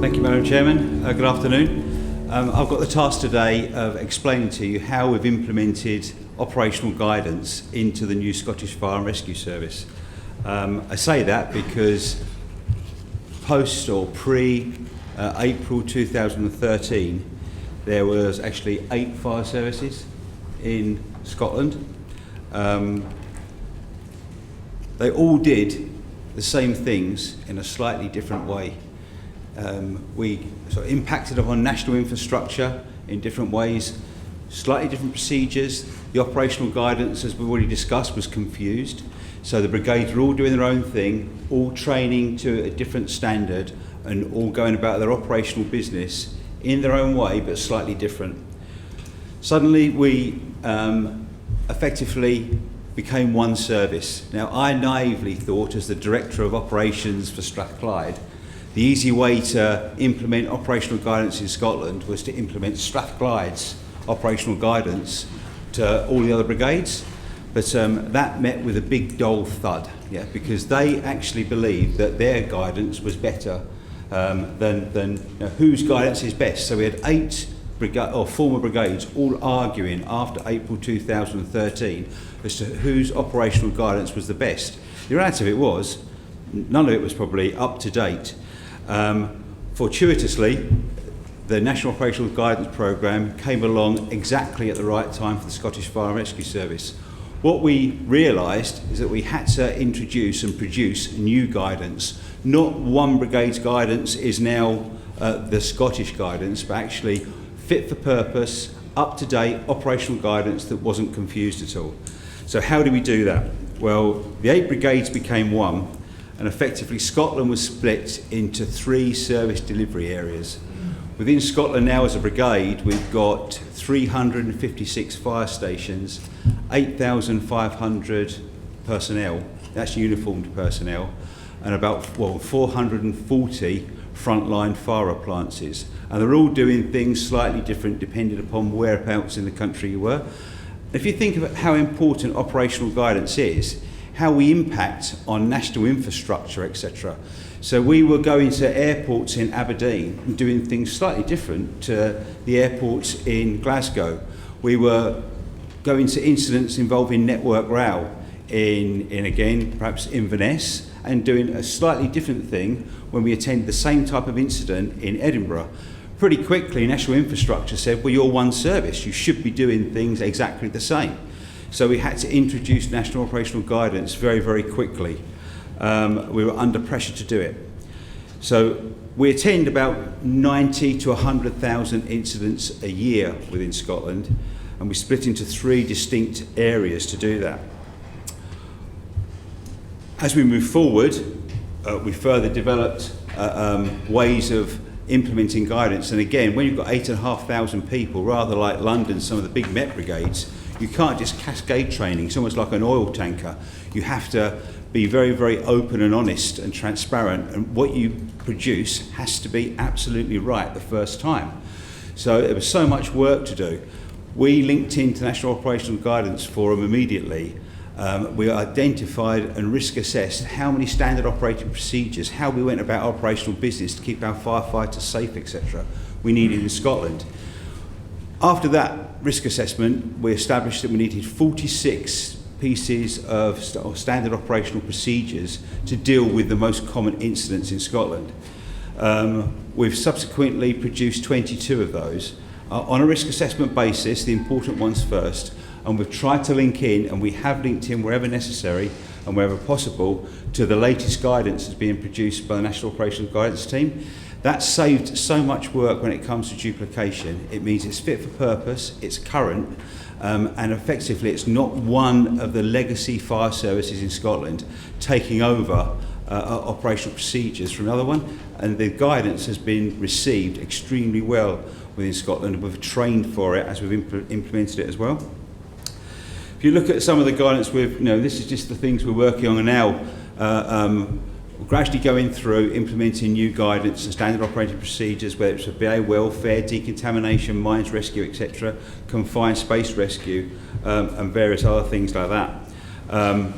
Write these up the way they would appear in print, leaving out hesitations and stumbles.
Thank you, Madam Chairman. Good afternoon. I've got the task today of explaining to you how we've implemented operational guidance into the new Scottish Fire and Rescue Service. I say that because post or pre-April 2013, there was actually 8 fire services in Scotland. They all did the same things in a slightly different way. We sort of impacted upon national infrastructure in different ways, slightly different procedures. The operational guidance, as we've already discussed, was confused. So the brigades were all doing their own thing, all training to a different standard and all going about their operational business in their own way, but slightly different. Suddenly we effectively became one service. Now, I naively thought, as the Director of Operations for Strathclyde, the easy way to implement operational guidance in Scotland was to implement Strathclyde's operational guidance to all the other brigades. But that met with a big dull thud, because they actually believed that their guidance was better than whose guidance is best. So we had 8 former brigades all arguing after April 2013 as to whose operational guidance was the best. The reality of it was, none of it was probably up to date. Fortuitously, the National Operational Guidance Programme came along exactly at the right time for the Scottish Fire and Rescue Service. What we realised is that we had to introduce and produce new guidance. Not one brigade's guidance is now the Scottish guidance, but actually fit for purpose, up-to-date operational guidance that wasn't confused at all. So how do we do that? Well, the 8 brigades became one, and effectively Scotland was split into 3 service delivery areas. Within Scotland now as a brigade, we've got 356 fire stations, 8,500 personnel, that's uniformed personnel, and about 440 frontline fire appliances. And they're all doing things slightly different depending upon whereabouts in the country you were. If you think about how important operational guidance is, how we impact on national infrastructure, etc. So we were going to airports in Aberdeen and doing things slightly different to the airports in Glasgow. We were going to incidents involving Network Rail in again, perhaps Inverness, and doing a slightly different thing when we attended the same type of incident in Edinburgh. Pretty quickly, national infrastructure said, well, you're one service, you should be doing things exactly the same. So we had to introduce national operational guidance very, very quickly. We were under pressure to do it. So we attend about 90 to 100,000 incidents a year within Scotland, and we split into 3 distinct areas to do that. As we move forward, we further developed ways of implementing guidance. And again, when you've got 8,500 people, rather like London, some of the big Met brigades, you can't just cascade training. It's almost like an oil tanker. You have to be very, very open and honest and transparent, and what you produce has to be absolutely right the first time. So there was so much work to do. We linked into National Operational Guidance Forum immediately. We identified and risk assessed how many standard operating procedures, how we went about operational business to keep our firefighters safe, etc. we needed in Scotland. After that risk assessment, we established that we needed 46 pieces of standard operational procedures to deal with the most common incidents in Scotland. We've subsequently produced 22 of those. On a risk assessment basis, the important ones first, and we've tried to link in, and we have linked in wherever necessary and wherever possible, to the latest guidance that's being produced by the National Operational Guidance Team. That saved so much work when it comes to duplication. It means it's fit for purpose, it's current, and effectively it's not one of the legacy fire services in Scotland taking over operational procedures from another one. And the guidance has been received extremely well within Scotland. We've trained for it as we've implemented it as well. If you look at some of the guidance, this is just the things we're working on now. We're gradually going through implementing new guidance and standard operating procedures, whether it's for BA welfare, decontamination, mines rescue, etc., confined space rescue, and various other things like that.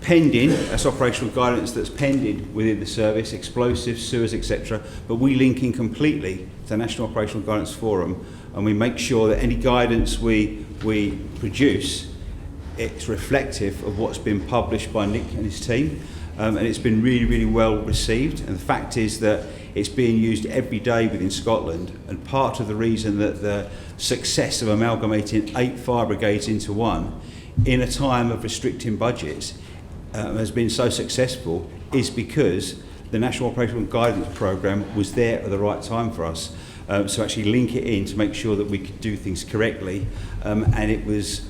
pending, that's operational guidance that's pending within the service, explosives, sewers, etc. But we link in completely to the National Operational Guidance Forum, and we make sure that any guidance we produce, it's reflective of what's been published by Nick and his team, and it's been really, really well received. And the fact is that it's being used every day within Scotland, and part of the reason that the success of amalgamating 8 fire brigades into one in a time of restricting budgets has been so successful is because the National Operational Guidance Programme was there at the right time for us. So actually link it in to make sure that we could do things correctly, and it was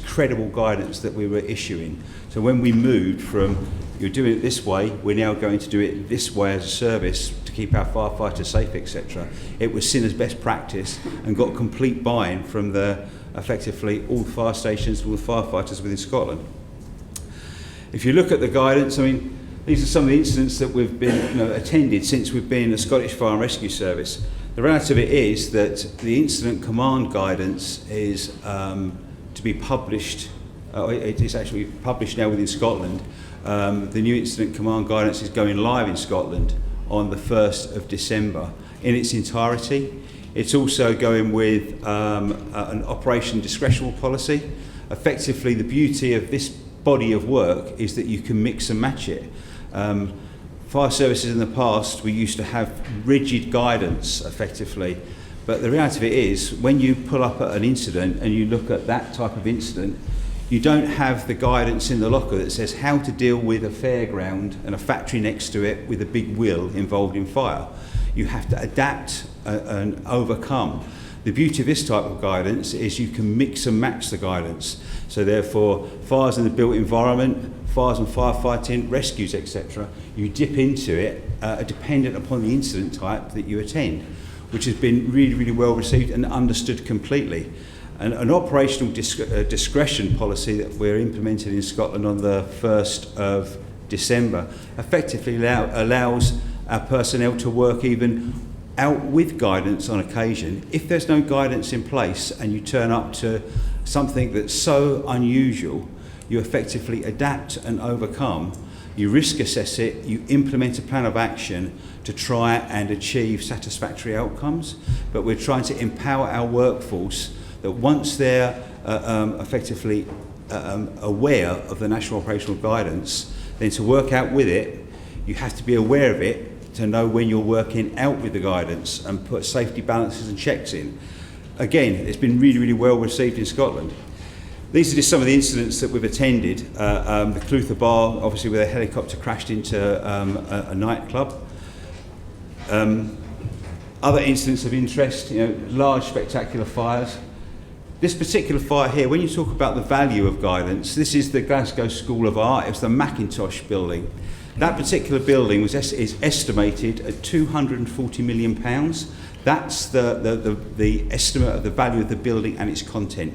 credible guidance that we were issuing. So when we moved from you're doing it this way, we're now going to do it this way as a service to keep our firefighters safe, etc. It was seen as best practice and got complete buy-in from effectively all the fire stations, all the firefighters within Scotland. If you look at the guidance, I mean, these are some of the incidents that we've been attended since we've been a Scottish Fire and Rescue Service. The reality of it is that the incident command guidance is to be published, it is actually published now within Scotland. The new incident command guidance is going live in Scotland on the 1st of December in its entirety. It's also going with an operation discretional policy. Effectively, the beauty of this body of work is that you can mix and match it. Fire services in the past, we used to have rigid guidance effectively, but the reality of it is when you pull up at an incident and you look at that type of incident, you don't have the guidance in the locker that says how to deal with a fairground and a factory next to it with a big wheel involved in fire. You have to adapt and overcome. The beauty of this type of guidance is you can mix and match the guidance. So therefore, fires in the built environment, fires and firefighting, rescues, etc., you dip into it dependent upon the incident type that you attend, which has been really, really well received and understood completely. And an operational discretion policy that we're implementing in Scotland on the 1st of December effectively allows our personnel to work even out with guidance on occasion. If there's no guidance in place and you turn up to something that's so unusual, you effectively adapt and overcome, you risk assess it, you implement a plan of action to try and achieve satisfactory outcomes. But we're trying to empower our workforce that once they're effectively aware of the National Operational Guidance, then to work out with it, you have to be aware of it to know when you're working out with the guidance and put safety balances and checks in. Again, it's been really, really well received in Scotland. These are just some of the incidents that we've attended. The Clutha Bar, obviously where a helicopter crashed into a nightclub. Other incidents of interest, large spectacular fires. This particular fire here, when you talk about the value of guidance, this is the Glasgow School of Art. It's the Macintosh building. That particular building is estimated at £240 million. That's the estimate of the value of the building and its content.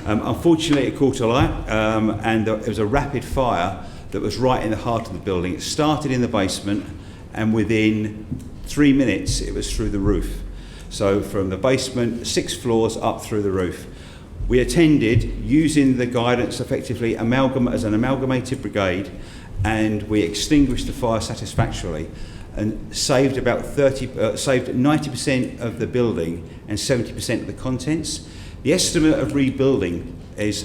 Unfortunately, it caught alight, and there was a rapid fire that was right in the heart of the building. It started in the basement, and within 3 minutes, it was through the roof. So from the basement, 6 floors up through the roof. We attended using the guidance effectively as an amalgamated brigade, and we extinguished the fire satisfactorily and saved about 90% of the building and 70% of the contents. The estimate of rebuilding is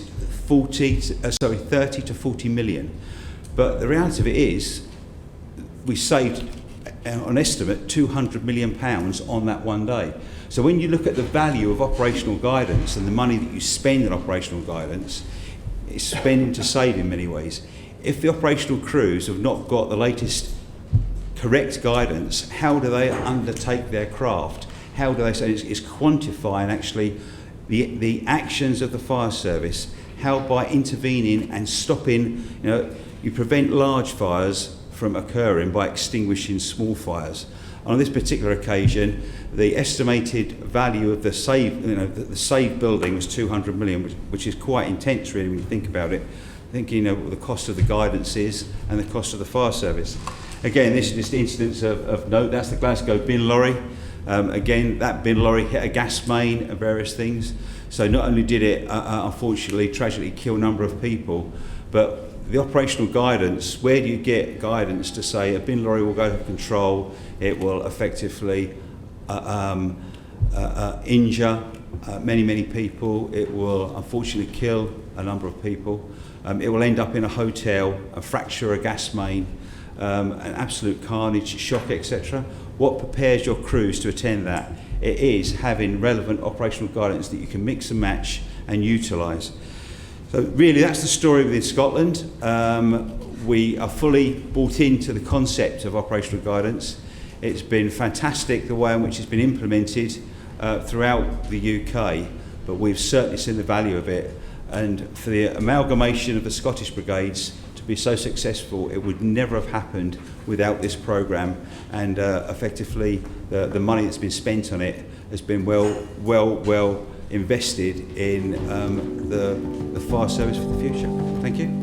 30 to 40 million. But the reality of it is we saved, on estimate, £200 million on that one day. So when you look at the value of operational guidance and the money that you spend on operational guidance, it's spending to save in many ways. If the operational crews have not got the latest correct guidance, how do they undertake their craft? How do they say it's quantifying actually the actions of the fire service, how by intervening and stopping, you prevent large fires from occurring by extinguishing small fires. On this particular occasion, the estimated value of the saved building was 200 million, which is quite intense really when you think about it. Thinking what the cost of the guidance is and the cost of the fire service. Again, this is just incidents of note. That's the Glasgow bin lorry. Again, that bin lorry hit a gas main and various things. So not only did it, unfortunately, tragically kill a number of people, but the operational guidance, where do you get guidance to say a bin lorry will go to control, it will effectively injure many people, it will unfortunately kill a number of people, it will end up in a hotel, fracture a gas main, an absolute carnage, shock, etc. What prepares your crews to attend that? It is having relevant operational guidance that you can mix and match and utilise. So really that's the story within Scotland. We are fully bought into the concept of operational guidance. It's been fantastic the way in which it's been implemented throughout the UK, but we've certainly seen the value of it. And for the amalgamation of the Scottish brigades to be so successful, it would never have happened without this programme, and effectively the money that's been spent on it has been well invested in the fire service for the future. Thank you.